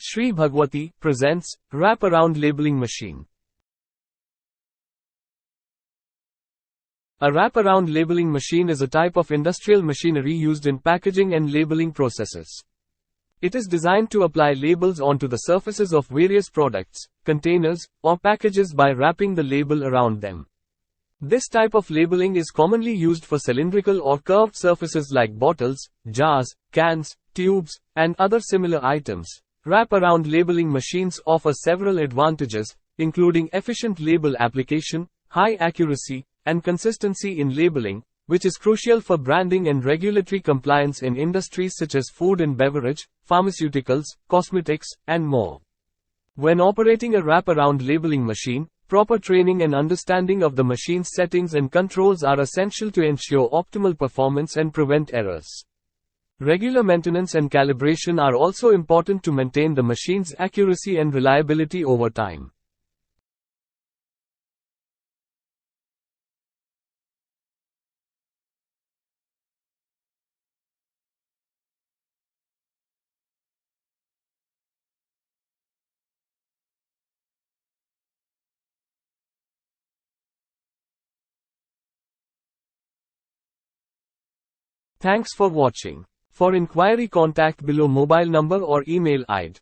Shri Bhagwati presents Wraparound Labeling Machine. A wraparound labeling machine is a type of industrial machinery used in packaging and labeling processes. It is designed to apply labels onto the surfaces of various products, containers, or packages by wrapping the label around them. This type of labeling is commonly used for cylindrical or curved surfaces like bottles, jars, cans, tubes, and other similar items. Wraparound labeling machines offer several advantages, including efficient label application, high accuracy, and consistency in labeling, which is crucial for branding and regulatory compliance in industries such as food and beverage, pharmaceuticals, cosmetics, and more. When operating a wraparound labeling machine, proper training and understanding of the machine's settings and controls are essential to ensure optimal performance and prevent errors. Regular maintenance and calibration are also important to maintain the machine's accuracy and reliability over time. Thanks for watching. For inquiry, contact below mobile number or email ID.